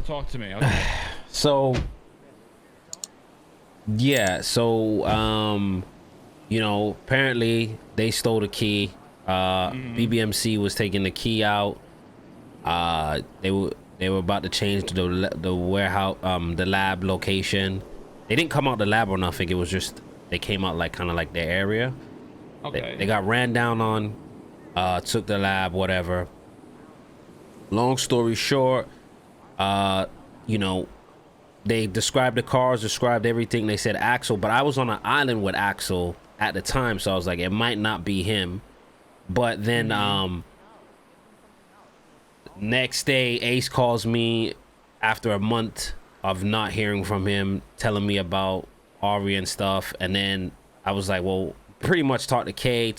talk to me. Okay. So yeah, you know, apparently they stole the key. BBMC was taking the key out. They were about to change the warehouse, the lab location. They didn't come out the lab or nothing. It was just they came out like kind of like their area. Okay. They got ran down on. Took the lab, whatever. Long story short, you know, they described the cars, described everything. They said Axel, but I was on an island with Axel at the time, so I was like, it might not be him. But then next day Ace calls me after a month of not hearing from him, telling me about Ari and stuff. And then I was like, well, pretty much talk to K,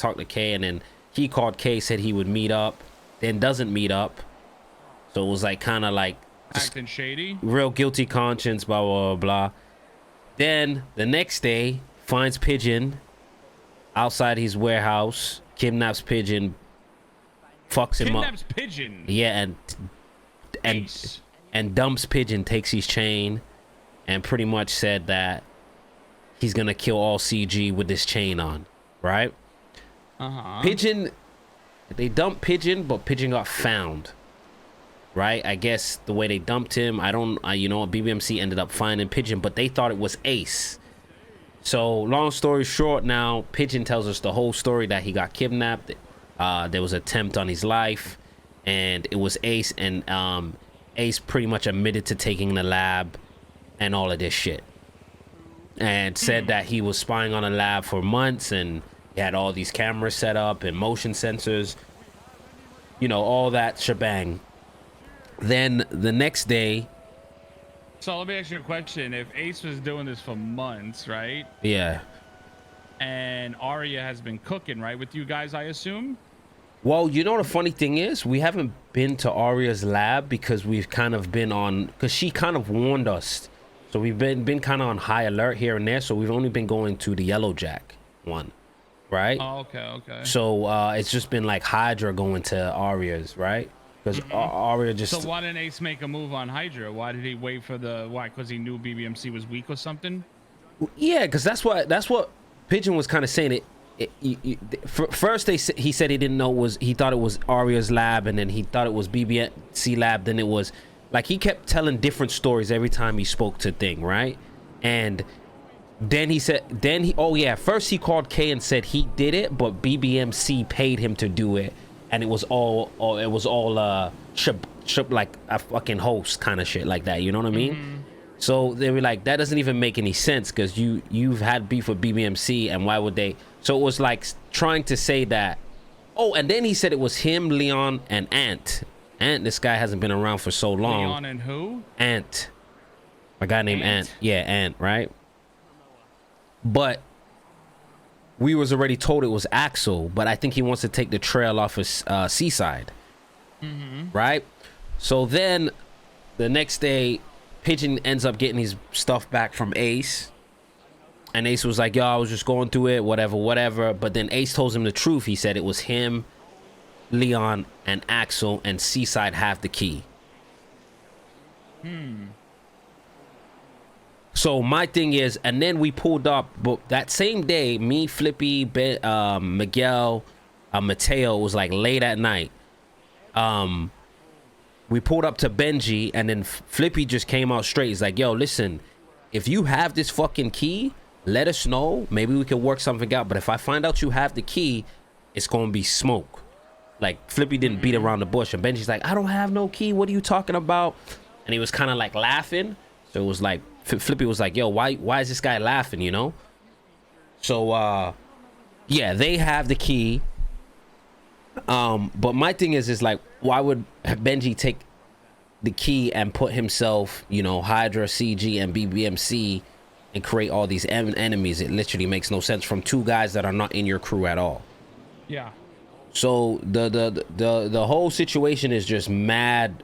and then he called K, said he would meet up, then doesn't meet up. So it was like kind of like acting shady, real guilty conscience, blah blah blah. Then the next day finds Pigeon outside his warehouse, kidnaps Pigeon, fucks him up. Kidnaps Pigeon. Yeah, Ace. and dumps Pigeon, takes his chain, and pretty much said that he's gonna kill all CG with this chain on, right? Pigeon, they dumped Pigeon, but Pigeon got found, right? I guess the way they dumped him, you know, BBMC ended up finding Pigeon, but they thought it was Ace. So long story short, now Pigeon tells us the whole story, that he got kidnapped. There was an attempt on his life, and it was Ace, and Ace pretty much admitted to taking the lab and all of this shit, and said that he was spying on a lab for months, and he had all these cameras set up and motion sensors, you know, all that shebang. Then the next day, So let me ask you a question. If Ace was doing this for months, right? yeah, And Arya has been cooking, right, with you guys, I assume? well, you know, the funny thing is, we haven't been to Arya's lab because we've kind of been on, because she kind of warned us, so we've been kind of on high alert here and there. So we've only been going to the Yellow Jack one, right? Oh, okay. So it's just been like Hydra going to Arya's, right? Because Arya just. So why didn't Ace make a move on Hydra? Why did he wait for why? Because he knew BBMC was weak or something? Yeah, because that's what Pigeon was kind of saying. First he said he didn't know he thought it was Arya's lab, and then he thought it was BBMC lab. Then it was like he kept telling different stories every time he spoke to Thing, right? And then first he called K and said he did it, but BBMC paid him to do it, and it was all like a fucking host kind of shit like that. You know what I mean? So they were like, that doesn't even make any sense, because you've had beef with BBMC, and why would they? So it was like trying to say that. Oh, and then he said it was him, Leon, and Ant. Ant, this guy hasn't been around for so long. Leon and who? Ant. A guy named Ant. Yeah, Ant, right? But we was already told it was Axel, but I think he wants to take the trail off of Seaside. Right? So then the next day, Pigeon ends up getting his stuff back from Ace, and Ace was like, yo, I was just going through it, whatever. But then Ace told him the truth. He said it was him, Leon, and Axel, and Seaside have the key. So my thing is, and then we pulled up, but that same day, me, Flippy, Miguel, Mateo, was like late at night. We pulled up to Benji, and then Flippy just came out straight. He's like, yo, listen, if you have this fucking key, let us know. Maybe we can work something out. But if I find out you have the key, it's going to be smoke. Like, Flippy didn't beat around the bush. And Benji's like, I don't have no key. What are you talking about? And he was kind of like laughing. So it was like, Flippy was like, yo, why is this guy laughing, you know? So, yeah, they have the key. But my thing is like, why would Benji take the key and put himself, you know, Hydra, CG, and BBMC, and create all these enemies? It literally makes no sense from two guys that are not in your crew at all. Yeah. So the whole situation is just mad,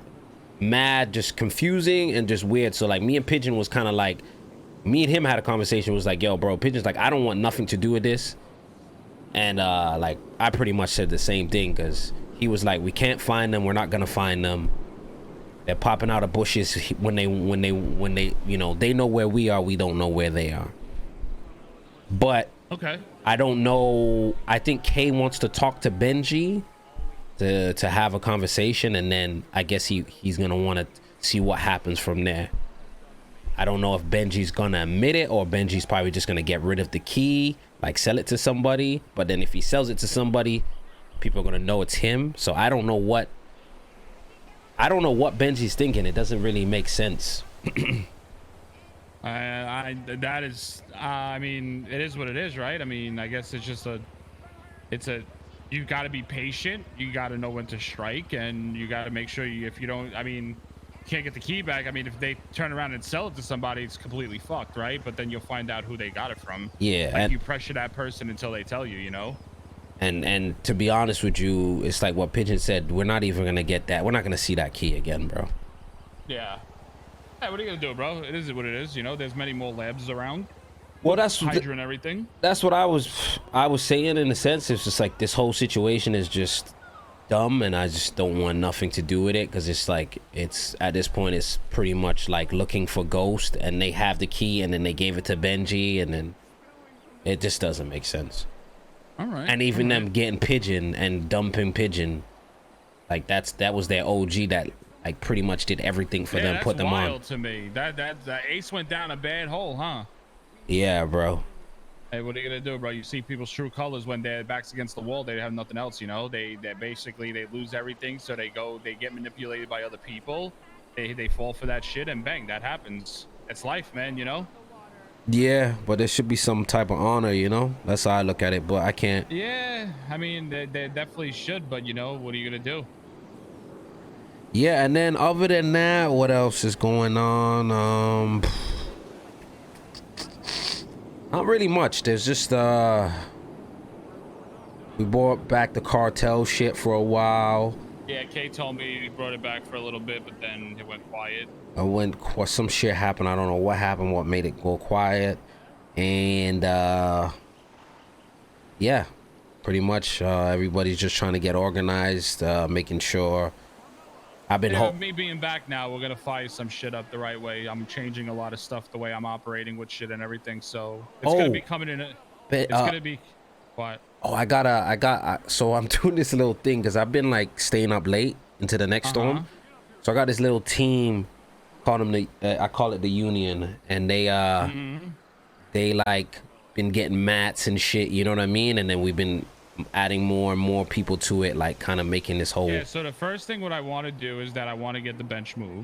just confusing and just weird. So like me and Pigeon was kind of like, me and him had a conversation. Was like, yo, bro, Pigeon's like, I don't want nothing to do with this. And like I pretty much said the same thing, because he was like, we can't find them, we're not gonna find them. They're popping out of bushes when they you know, they know where we are, we don't know where they are. But okay, I don't know. I think Kay wants to talk to Benji to have a conversation, and then I guess he's gonna want to see what happens from there. I don't know if Benji's gonna admit it, or Benji's probably just gonna get rid of the key, like sell it to somebody. But then if he sells it to somebody, people are gonna know it's him. So I don't know what Benji's thinking. It doesn't really make sense. that is, I mean, it is what it is, right? I mean, I guess it's just you got to be patient. You got to know when to strike, and you got to make sure if you don't, I mean, can't get the key back. I mean, if they turn around and sell it to somebody, it's completely fucked, right? But then you'll find out who they got it from. Yeah, like you pressure that person until they tell you, you know. And to be honest with you, it's like what Pigeon said. We're not even gonna get that. We're not gonna see that key again, bro. Yeah. Hey, what are you gonna do, bro? It is what it is. You know, there's many more labs around. Well, that's Hydra and everything. That's what I was saying. In a sense, it's just like this whole situation is just dumb, and I just don't want nothing to do with it, because it's like, it's at this point it's pretty much like looking for Ghost, and they have the key and then they gave it to Benji, and then it just doesn't make sense. All right. And even them getting Pigeon and dumping Pigeon, like that was their OG that like pretty much did everything for them, put them on. That's wild to me. That Ace went down a bad hole, huh? Yeah, bro. Hey, what are you gonna do, bro? You see people's true colors when their backs against the wall. They have nothing else, you know. They basically they lose everything, so they get manipulated by other people. They fall for that shit, and bang, that happens. It's life, man. You know. Yeah, but there should be some type of honor, you know. That's how I look at it, but I can't. Yeah, I mean, they definitely should, but you know, what are you gonna do? Yeah, and then other than that, what else is going on? Not really much. There's just we brought back the cartel shit for a while. Yeah, Kay told me he brought it back for a little bit, but then it went quiet. Some shit happened. I don't know what happened, what made it go quiet. And yeah, pretty much everybody's just trying to get organized, making sure. I've been me being back now, we're gonna fire some shit up the right way. I'm changing a lot of stuff, the way I'm operating with shit and everything, so it's gonna be coming in. It's gonna be what? Oh, so I'm doing this little thing because I've been like staying up late into the next storm. So I got this little team, call them I call it the Union, and they like been getting mats and shit, you know what I mean? And then we've been adding more and more people to it, like kind of making this whole. Yeah, so the first thing what I want to do is that I want to get the bench moved.